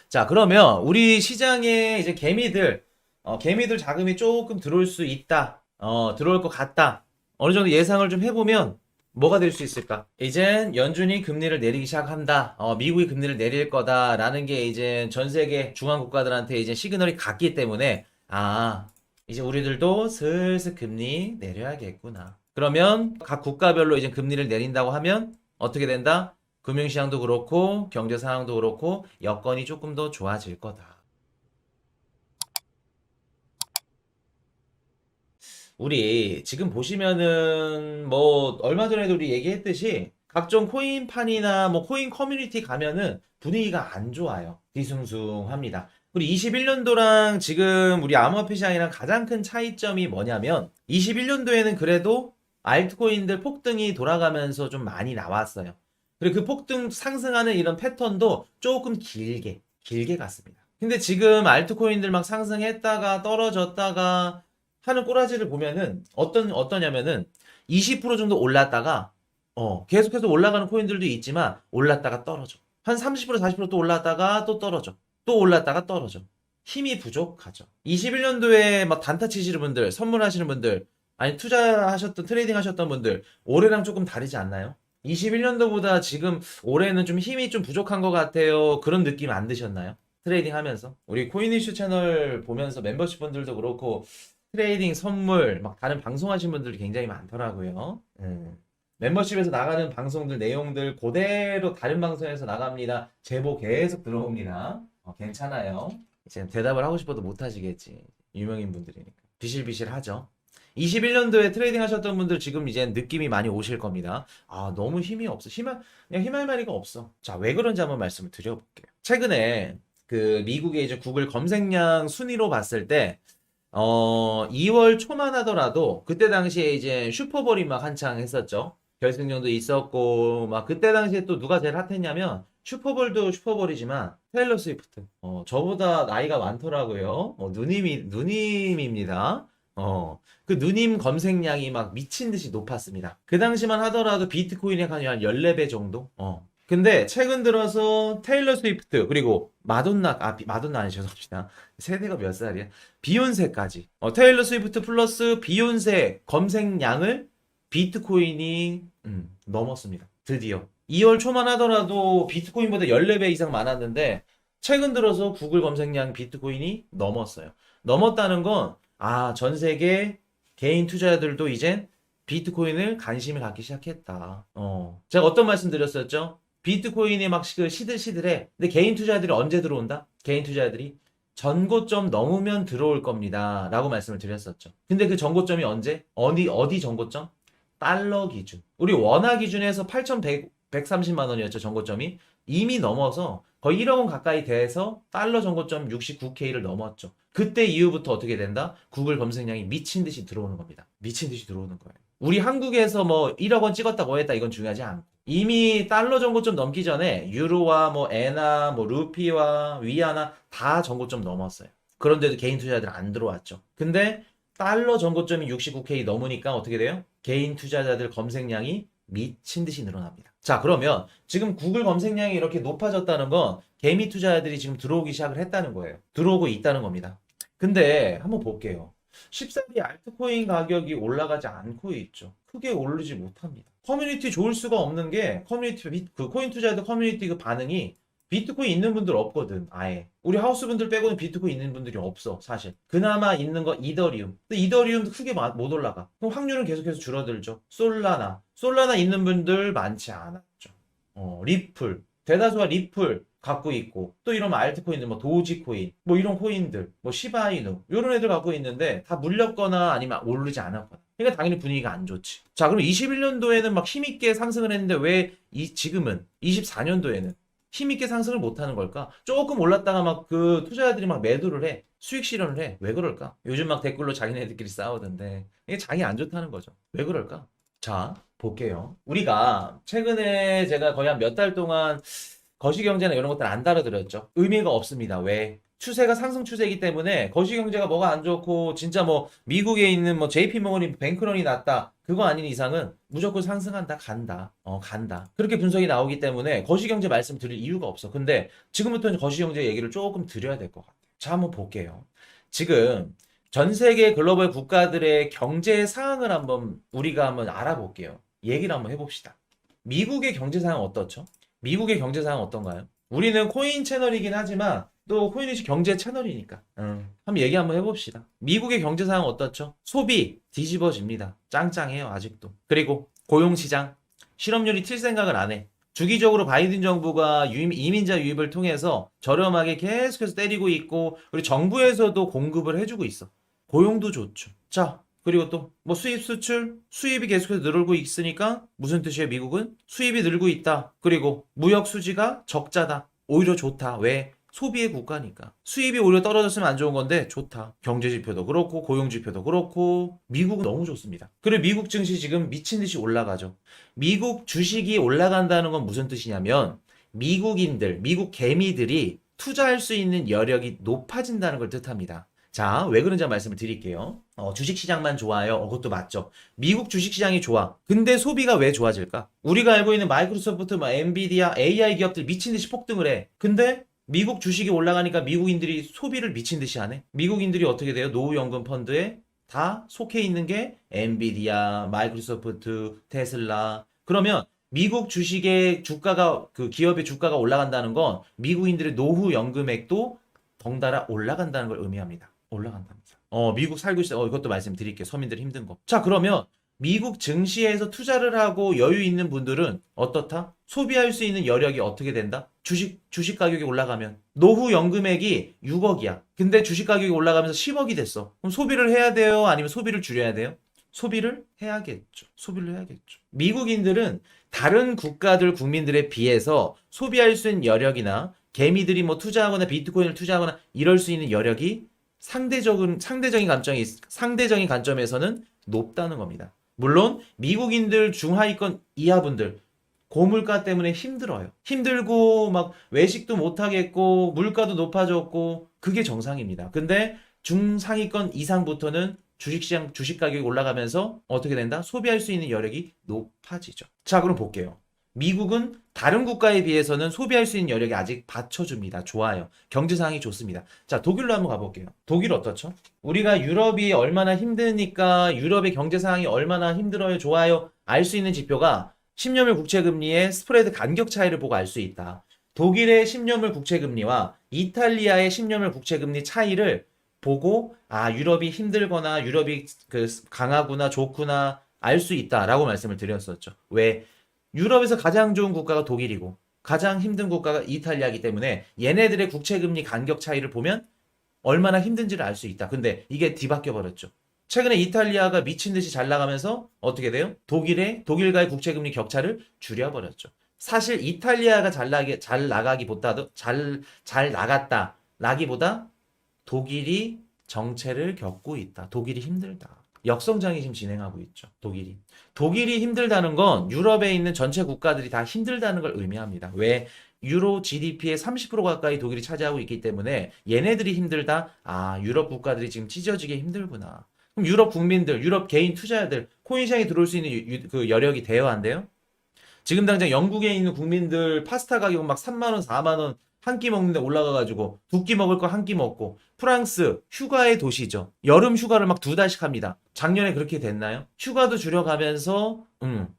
자, 그러면 우리 시장에 이제 개미들 자금이 조금 들어올 수 있다. 들어올 것 같다. 어느 정도 예상을 좀 해보면 뭐가 될 수 있을까? 이젠 연준이 금리를 내리기 시작한다. 미국이 금리를 내릴 거다라는 게 이제 전 세계 중앙 국가들한테 이제 시그널이 갔기 때문에 이제 우리들도 슬슬 금리 내려야겠구나. 그러면 각 국가별로 이제 금리를 내린다고 하면 어떻게 된다? 금융시장도 그렇고 경제 상황도 그렇고 여건이 조금 더 좋아질 거다. 우리 지금 보시면은 뭐 얼마 전에도 우리 얘기했듯이 각종 코인판이나 뭐 코인 커뮤니티 가면은 분위기가 안 좋아요. 뒤숭숭합니다. 우리 21년도랑 지금 우리 암호화폐 시장이랑 가장 큰 차이점이 뭐냐면 21년도에는 그래도 알트코인들 폭등이 돌아가면서 좀 많이 나왔어요. 그리고 그 폭등 상승하는 이런 패턴도 조금 길게 갔습니다. 근데 지금 알트코인들 막 상승했다가 떨어졌다가 하는 꼬라지를 보면은 어떠냐면은 20% 정도 올랐다가 계속해서 올라가는 코인들도 있지만 올랐다가 떨어져. 한 30% 40%또 올랐다가 또 떨어져. 또 올랐다가 떨어져. 힘이 부족하죠. 21년도에 막 단타 치시는 분들, 선물하시는 분들, 아니 투자하셨던 트레이딩 하셨던 분들 올해랑 조금 다르지 않나요? 21년도보다 지금 올해는 좀 힘이 좀 부족한 것 같아요. 그런 느낌 안 드셨나요? 트레이딩 하면서 우리 코인 이슈 채널 보면서 멤버십 분들도 그렇고 트레이딩 선물 막 다른 방송하신 분들이 굉장히 많더라고요. 멤버십에서 나가는 방송들 내용들 그대로 다른 방송에서 나갑니다. 제보 계속 들어옵니다. 괜찮아요. 이제 대답을 하고 싶어도 못 하시겠지. 유명인 분들이니까. 비실비실하죠. 21년도에 트레이딩 하셨던 분들 지금 이제 느낌이 많이 오실 겁니다. 너무 힘이 없어. 그냥 힘할 마리가 없어. 자, 왜 그런지 한번 말씀을 드려볼게요. 최근에 그 미국의 이제 구글 검색량 순위로 봤을 때 2월 초만 하더라도 그때 당시에 이제 슈퍼볼이 막 한창 했었죠. 결승전도 있었고 막 그때 당시에 또 누가 제일 핫했냐면 슈퍼볼도 슈퍼볼이지만 테일러 스위프트. 저보다 나이가 많더라고요. 누님입니다. 그 누님 검색량이 막 미친 듯이 높았습니다. 그 당시만 하더라도 비트코인의 한 14배 정도? 근데 최근 들어서 테일러 스위프트 그리고 마돈나 아니 죄송합니다. 세대가 몇 살이야? 비욘세까지. 테일러 스위프트 플러스 비욘세 검색량을 비트코인이 넘었습니다. 드디어. 2월 초만 하더라도 비트코인보다 14배 이상 많았는데 최근 들어서 구글 검색량 비트코인이 넘었어요. 넘었다는 건 전 세계 개인 투자자들도 이젠 비트코인을 관심을 갖기 시작했다. 제가 어떤 말씀 드렸었죠? 비트코인이 막 시들시들해. 근데 개인 투자자들이 언제 들어온다? 개인 투자자들이 전고점 넘으면 들어올 겁니다. 라고 말씀을 드렸었죠. 근데 그 전고점이 언제? 어디 전고점? 달러 기준. 우리 원화 기준에서 8,130만 원이었죠, 전고점이. 이미 넘어서 거의 1억 원 가까이 돼서 달러 전고점 69K를 넘었죠. 그때 이후부터 어떻게 된다? 구글 검색량이 미친 듯이 들어오는 겁니다. 미친 듯이 들어오는 거예요. 우리 한국에서 뭐 1억 원 찍었다 뭐 했다 이건 중요하지 않고 이미 달러 전고점 넘기 전에 유로와 뭐 엔화, 뭐 루피와 위안화 다 전고점 넘었어요. 그런데도 개인 투자자들 안 들어왔죠. 근데 달러 전고점이 69K 넘으니까 어떻게 돼요? 개인 투자자들 검색량이 미친 듯이 늘어납니다. 자, 그러면 지금 구글 검색량이 이렇게 높아졌다는 건 개미 투자자들이 지금 들어오기 시작을 했다는 거예요. 들어오고 있다는 겁니다. 근데 한번 볼게요. 쉽사리 알트코인 가격이 올라가지 않고 있죠. 크게 오르지 못합니다. 커뮤니티 좋을 수가 없는 게 그 코인 투자자들 커뮤니티 그 반응이 비트코인 있는 분들 없거든, 아예. 우리 하우스 분들 빼고는 비트코인 있는 분들이 없어, 사실. 그나마 있는 거 이더리움. 근데 이더리움도 크게 못 올라가. 그럼 확률은 계속해서 줄어들죠. 솔라나 있는 분들 많지 않았죠. 리플. 대다수가 리플 갖고 있고, 또 이런 알트코인들, 뭐 도지코인, 뭐 이런 코인들, 뭐 시바이누, 이런 애들 갖고 있는데 다 물렸거나 아니면 오르지 않았거나. 그러니까 당연히 분위기가 안 좋지. 자, 그럼 21년도에는 막 힘있게 상승을 했는데 왜 지금은 24년도에는 힘있게 상승을 못하는 걸까? 조금 올랐다가 막 그 투자자들이 막 매도를 해. 수익 실현을 해. 왜 그럴까? 요즘 막 댓글로 자기네들끼리 싸우던데. 이게 장이 안 좋다는 거죠. 왜 그럴까? 자, 볼게요. 우리가 최근에 제가 거의 한 몇 달 동안 거시경제나 이런 것들 안 다뤄드렸죠. 의미가 없습니다. 왜? 추세가 상승 추세이기 때문에 거시경제가 뭐가 안 좋고 진짜 뭐 미국에 있는 뭐 JP모건이 뱅크런이 났다 그거 아닌 이상은 무조건 상승한다 간다 간다 그렇게 분석이 나오기 때문에 거시경제 말씀드릴 이유가 없어. 근데 지금부터는 거시경제 얘기를 조금 드려야 될 것 같아요. 자, 한번 볼게요. 지금 전 세계 글로벌 국가들의 경제 상황을 한번 우리가 한번 알아볼게요. 얘기를 한번 해봅시다. 미국의 경제 상황 어떻죠? 미국의 경제 상황 어떤가요? 우리는 코인 채널이긴 하지만 또 코인이시 경제 채널이니까 한번 얘기 한번 해봅시다. 미국의 경제 상황 어떻죠? 소비 뒤집어집니다. 짱짱해요 아직도. 그리고 고용시장 실업률이 튈 생각을 안 해. 주기적으로 바이든 정부가 이민자 유입을 통해서 저렴하게 계속해서 때리고 있고 그리고 정부에서도 공급을 해주고 있어. 고용도 좋죠. 자, 그리고 또 뭐 수입 수출 수입이 계속해서 늘고 있으니까 무슨 뜻이에요? 미국은 수입이 늘고 있다. 그리고 무역 수지가 적자다. 오히려 좋다. 왜? 소비의 국가니까. 수입이 오히려 떨어졌으면 안 좋은 건데 좋다. 경제 지표도 그렇고 고용 지표도 그렇고 미국은 너무 좋습니다. 그리고 미국 증시 지금 미친 듯이 올라가죠. 미국 주식이 올라간다는 건 무슨 뜻이냐면 미국인들, 미국 개미들이 투자할 수 있는 여력이 높아진다는 걸 뜻합니다. 자, 왜 그런지 말씀을 드릴게요. 주식시장만 좋아요. 그것도 맞죠. 미국 주식시장이 좋아. 근데 소비가 왜 좋아질까? 우리가 알고 있는 마이크로소프트, 엔비디아, AI 기업들 미친 듯이 폭등을 해. 근데 미국 주식이 올라가니까 미국인들이 소비를 미친 듯이 하네. 미국인들이 어떻게 돼요? 노후연금 펀드에 다 속해 있는 게 엔비디아, 마이크로소프트, 테슬라. 그러면 미국 주식의 주가가 그 기업의 주가가 올라간다는 건 미국인들의 노후연금액도 덩달아 올라간다는 걸 의미합니다. 올라간답니다. 미국 살고 있어. 이것도 말씀드릴게요. 서민들 힘든 거. 자, 그러면 미국 증시에서 투자를 하고 여유 있는 분들은 어떻다? 소비할 수 있는 여력이 어떻게 된다? 주식 가격이 올라가면 노후 연금액이 6억이야. 근데 주식 가격이 올라가면서 10억이 됐어. 그럼 소비를 해야 돼요? 아니면 소비를 줄여야 돼요? 소비를 해야겠죠. 소비를 해야겠죠. 미국인들은 다른 국가들 국민들에 비해서 소비할 수 있는 여력이나 개미들이 뭐 투자하거나 비트코인을 투자하거나 이럴 수 있는 여력이 상대적인 관점에서는 높다는 겁니다. 물론 미국인들 중하위권 이하분들 고물가 때문에 힘들어요. 힘들고 막 외식도 못 하겠고 물가도 높아졌고 그게 정상입니다. 근데 중상위권 이상부터는 주식시장 주식 가격이 올라가면서 어떻게 된다? 소비할 수 있는 여력이 높아지죠. 자, 그럼 볼게요. 미국은 다른 국가에 비해서는 소비할 수 있는 여력이 아직 받쳐줍니다. 좋아요. 경제 상황이 좋습니다. 자, 독일로 한번 가볼게요. 독일 어떻죠? 우리가 유럽이 얼마나 힘드니까 유럽의 경제 상황이 얼마나 힘들어요, 좋아요 알 수 있는 지표가 10년물 국채금리의 스프레드 간격 차이를 보고 알 수 있다. 독일의 10년물 국채금리와 이탈리아의 10년물 국채금리 차이를 보고 유럽이 힘들거나 유럽이 강하구나 좋구나 알 수 있다라고 말씀을 드렸었죠. 왜? 유럽에서 가장 좋은 국가가 독일이고 가장 힘든 국가가 이탈리아이기 때문에 얘네들의 국채금리 간격 차이를 보면 얼마나 힘든지를 알 수 있다. 근데 이게 뒤바뀌어 버렸죠. 최근에 이탈리아가 미친 듯이 잘 나가면서 어떻게 돼요? 독일과의 국채금리 격차를 줄여버렸죠. 사실 이탈리아가 잘 나가기보다도 잘 나갔다라기보다 독일이 정체를 겪고 있다. 독일이 힘들다. 역성장이 지금 진행하고 있죠. 독일이 힘들다는 건 유럽에 있는 전체 국가들이 다 힘들다는 걸 의미합니다. 왜? 유로 GDP의 30% 가까이 독일이 차지하고 있기 때문에 얘네들이 힘들다. 유럽 국가들이 지금 찢어지게 힘들구나. 그럼 유럽 국민들, 유럽 개인 투자자들 코인 시장에 들어올 수 있는 그 여력이 돼야 안 돼요? 지금 당장 영국에 있는 국민들 파스타 가격은 막 3만 원, 4만 원 한 끼 먹는데 올라가가지고 두 끼 먹을 거 한 끼 먹고 프랑스 휴가의 도시죠. 여름 휴가를 막 2달씩 합니다. 작년에 그렇게 됐나요? 휴가도 줄여가면서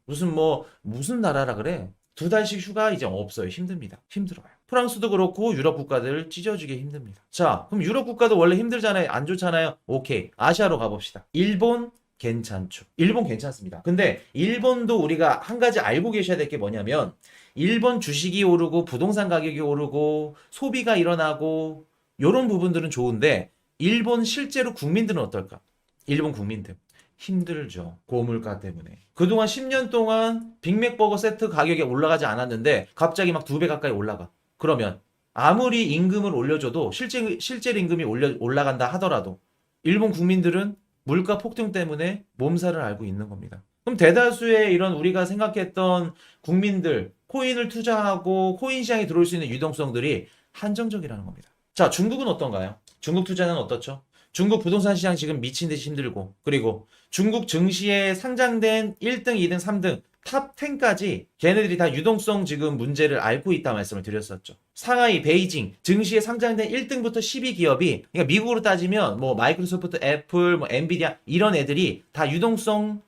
무슨 나라라 그래? 2달씩 휴가 이제 없어요. 힘듭니다. 힘들어요. 프랑스도 그렇고 유럽 국가들 찢어지게 힘듭니다. 자, 그럼 유럽 국가도 원래 힘들잖아요. 안 좋잖아요. 오케이. 아시아로 가봅시다. 일본 괜찮죠. 일본 괜찮습니다. 근데 일본도 우리가 한 가지 알고 계셔야 될 게 뭐냐면 일본 주식이 오르고 부동산 가격이 오르고 소비가 일어나고 이런 부분들은 좋은데 일본 실제로 국민들은 어떨까? 일본 국민들 힘들죠. 고물가 때문에. 그동안 10년 동안 빅맥버거 세트 가격이 올라가지 않았는데 갑자기 막 2배 가까이 올라가. 그러면 아무리 임금을 올려줘도 실제 임금이 올라간다 하더라도 일본 국민들은 물가 폭등 때문에 몸살을 앓고 있는 겁니다. 그럼 대다수의 이런 우리가 생각했던 국민들 코인을 투자하고 코인 시장에 들어올 수 있는 유동성들이 한정적이라는 겁니다. 자, 중국은 어떤가요? 중국 투자는 어떻죠? 중국 부동산 시장 지금 미친 듯이 힘들고, 그리고 중국 증시에 상장된 1등, 2등, 3등, 탑 10까지 걔네들이 다 유동성 지금 문제를 앓고 있다 말씀을 드렸었죠. 상하이, 베이징, 증시에 상장된 1등부터 10위 기업이, 그러니까 미국으로 따지면 뭐 마이크로소프트, 애플, 뭐 엔비디아 이런 애들이 다 유동성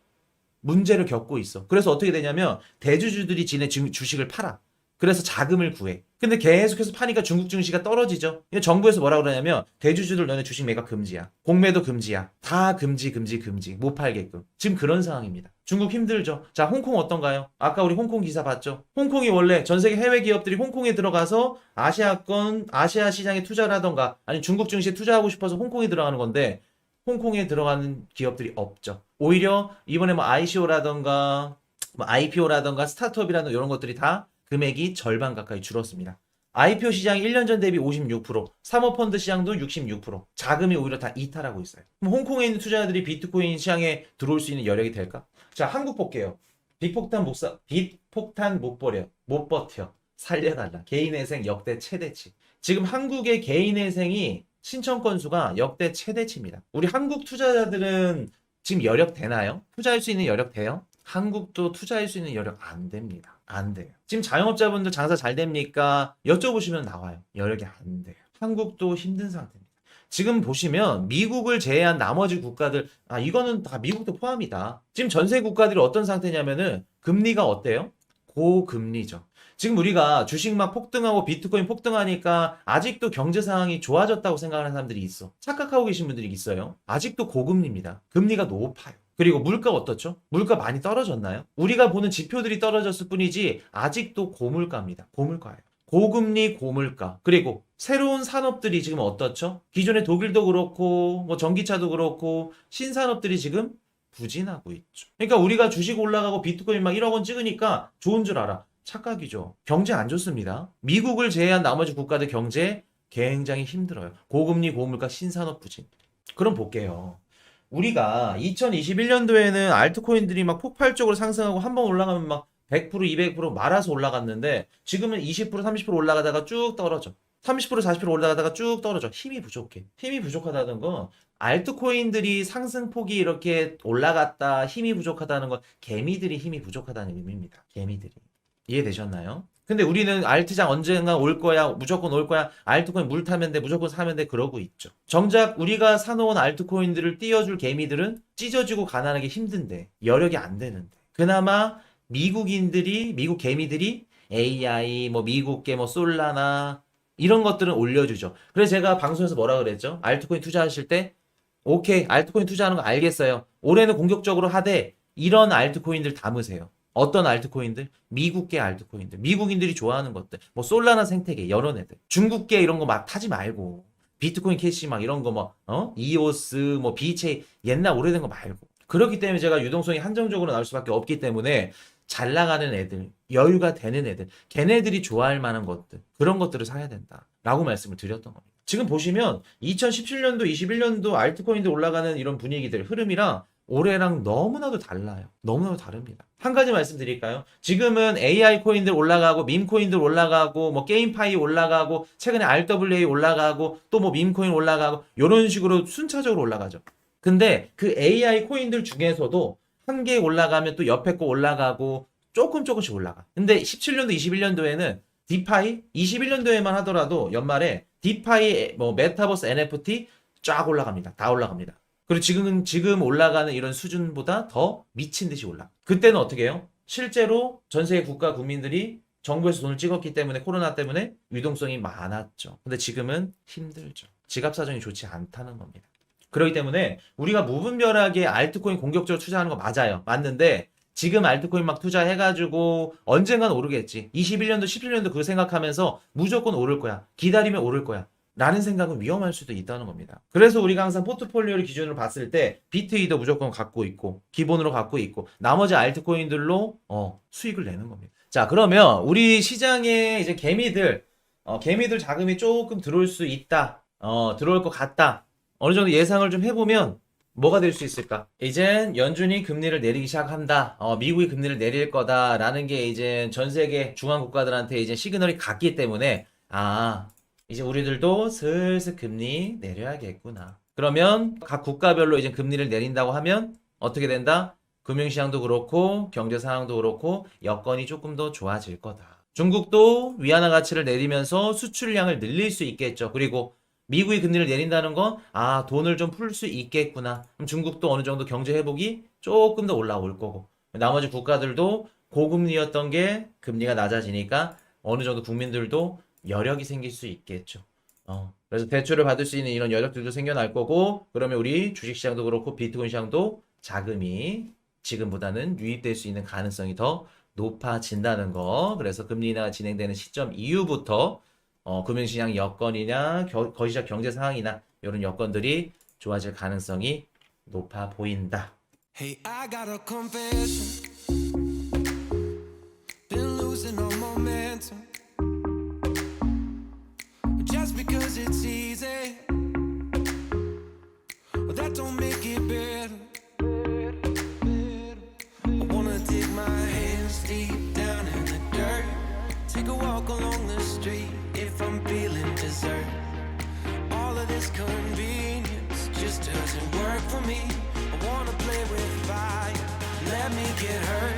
문제를 겪고 있어. 그래서 어떻게 되냐면 대주주들이 지네 주식을 팔아. 그래서 자금을 구해. 근데 계속해서 파니까 중국 증시가 떨어지죠. 정부에서 뭐라 그러냐면 대주주들 너네 주식 매각 금지야. 공매도 금지야. 다 금지, 금지, 금지. 못 팔게끔. 지금 그런 상황입니다. 중국 힘들죠. 자, 홍콩 어떤가요? 아까 우리 홍콩 기사 봤죠? 홍콩이 원래 전 세계 해외 기업들이 홍콩에 들어가서 아시아권, 아시아 시장에 투자를 하던가 아니 중국 증시에 투자하고 싶어서 홍콩에 들어가는 건데 홍콩에 들어가는 기업들이 없죠. 오히려 이번에 뭐 ICO라던가 뭐 IPO라던가 스타트업이라던가 이런 것들이 다 금액이 절반 가까이 줄었습니다. IPO 시장이 1년 전 대비 56%, 사모펀드 시장도 66%, 자금이 오히려 다 이탈하고 있어요. 그럼 홍콩에 있는 투자자들이 비트코인 시장에 들어올 수 있는 여력이 될까? 자, 한국 볼게요. 빅폭탄 못 버텨. 살려달라. 개인회생 역대 최대치. 지금 한국의 개인회생이 신청 건수가 역대 최대치입니다. 우리 한국 투자자들은 지금 여력 되나요? 투자할 수 있는 여력 돼요? 한국도 투자할 수 있는 여력 안 됩니다. 안 돼요. 지금 자영업자분들 장사 잘 됩니까? 여쭤보시면 나와요. 여력이 안 돼요. 한국도 힘든 상태입니다. 지금 보시면 미국을 제외한 나머지 국가들, 이거는 다 미국도 포함이다. 지금 전세 국가들이 어떤 상태냐면은 금리가 어때요? 고금리죠. 지금 우리가 주식 막 폭등하고 비트코인 폭등하니까 아직도 경제 상황이 좋아졌다고 생각하는 사람들이 있어. 착각하고 계신 분들이 있어요. 아직도 고금리입니다. 금리가 높아요. 그리고 물가 어떻죠? 물가 많이 떨어졌나요? 우리가 보는 지표들이 떨어졌을 뿐이지 아직도 고물가입니다. 고물가예요. 고금리, 고물가. 그리고 새로운 산업들이 지금 어떻죠? 기존의 독일도 그렇고 뭐 전기차도 그렇고 신산업들이 지금 부진하고 있죠. 그러니까 우리가 주식 올라가고 비트코인 막 1억 원 찍으니까 좋은 줄 알아. 착각이죠. 경제 안 좋습니다. 미국을 제외한 나머지 국가들 경제 굉장히 힘들어요. 고금리, 고물가, 신산업 부진. 그럼 볼게요. 우리가 2021년도에는 알트코인들이 막 폭발적으로 상승하고 한 번 올라가면 막 100%, 200% 말아서 올라갔는데 지금은 20%, 30% 올라가다가 쭉 떨어져. 30%, 40% 올라가다가 쭉 떨어져. 힘이 부족해. 힘이 부족하다는 건 알트코인들이 상승폭이 이렇게 올라갔다 힘이 부족하다는 건 개미들이 힘이 부족하다는 의미입니다. 개미들이. 이해되셨나요? 근데 우리는 알트장 언젠가 올 거야, 무조건 올 거야, 알트코인 물 타면 돼, 무조건 사면 돼, 그러고 있죠. 정작 우리가 사놓은 알트코인들을 띄워줄 개미들은 찢어지고 가난하게 힘든데, 여력이 안 되는데. 그나마 미국 개미들이 AI, 뭐 미국계 뭐 솔라나, 이런 것들은 올려주죠. 그래서 제가 방송에서 뭐라 그랬죠? 알트코인 투자하실 때, 오케이, 알트코인 투자하는 거 알겠어요. 올해는 공격적으로 하되, 이런 알트코인들 담으세요. 어떤 알트코인들? 미국계 알트코인들. 미국인들이 좋아하는 것들. 뭐 솔라나 생태계 여러 애들. 중국계 이런 거 막 타지 말고. 비트코인 캐시 막 이런 거 뭐 이오스 뭐 비체이 옛날 오래된 거 말고. 그렇기 때문에 제가 유동성이 한정적으로 나올 수밖에 없기 때문에 잘 나가는 애들, 여유가 되는 애들, 걔네들이 좋아할 만한 것들, 그런 것들을 사야 된다. 라고 말씀을 드렸던 겁니다. 지금 보시면 2017년도, 21년도 알트코인들 올라가는 이런 분위기들, 흐름이랑 올해랑 너무나도 달라요. 너무나도 다릅니다. 한 가지 말씀드릴까요? 지금은 AI 코인들 올라가고 밈 코인들 올라가고 뭐 게임파이 올라가고 최근에 RWA 올라가고 또 뭐 밈 코인 올라가고 이런 식으로 순차적으로 올라가죠. 근데 그 AI 코인들 중에서도 한 개 올라가면 또 옆에 거 올라가고 조금씩 올라가. 근데 17년도, 21년도에는 디파이 21년도에만 하더라도 연말에 디파이 뭐 메타버스 NFT 쫙 올라갑니다. 다 올라갑니다. 그리고 지금 올라가는 이런 수준보다 더 미친 듯이 올라. 그때는 어떻게 해요? 실제로 전 세계 국가 국민들이 정부에서 돈을 찍었기 때문에 코로나 때문에 유동성이 많았죠. 근데 지금은 힘들죠. 지갑 사정이 좋지 않다는 겁니다. 그렇기 때문에 우리가 무분별하게 알트코인 공격적으로 투자하는 거 맞아요. 맞는데 지금 알트코인 막 투자해가지고 언젠가는 오르겠지. 21년도, 17년도 그거 생각하면서 무조건 오를 거야. 기다리면 오를 거야. 라는 생각은 위험할 수도 있다는 겁니다. 그래서 우리가 항상 포트폴리오를 기준으로 봤을 때 비트이더 무조건 갖고 있고 기본으로 갖고 있고 나머지 알트코인들로 수익을 내는 겁니다. 자, 그러면 우리 시장에 이제 개미들 자금이 조금 들어올 수 있다. 들어올 것 같다. 어느 정도 예상을 좀 해보면 뭐가 될 수 있을까? 이젠 연준이 금리를 내리기 시작한다. 미국이 금리를 내릴 거다라는 게 이제 전 세계 중앙 국가들한테 이제 시그널이 갔기 때문에 이제 우리들도 슬슬 금리 내려야겠구나. 그러면 각 국가별로 이제 금리를 내린다고 하면 어떻게 된다? 금융시장도 그렇고 경제 상황도 그렇고 여건이 조금 더 좋아질 거다. 중국도 위안화 가치를 내리면서 수출량을 늘릴 수 있겠죠. 그리고 미국이 금리를 내린다는 건 돈을 좀 풀 수 있겠구나. 그럼 중국도 어느 정도 경제 회복이 조금 더 올라올 거고 나머지 국가들도 고금리였던 게 금리가 낮아지니까 어느 정도 국민들도 여력이 생길 수 있겠죠. 그래서 대출을 받을 수 있는 이런 여력들도 생겨날 거고 그러면 우리 주식시장도 그렇고 비트코인 시장도 자금이 지금보다는 유입될 수 있는 가능성이 더 높아진다는 거. 그래서 금리 인하가 진행되는 시점 이후부터 금융시장 여건이나 거시적 경제 상황이나 이런 여건들이 좋아질 가능성이 높아 보인다. Hey, I got a confession. Been losing all momentum. Just because it's easy, well, that don't make it better. I wanna dig my hands deep down in the dirt. Take a walk along the street if I'm feeling dessert. All of this convenience just doesn't work for me. I wanna play with fire, let me get hurt.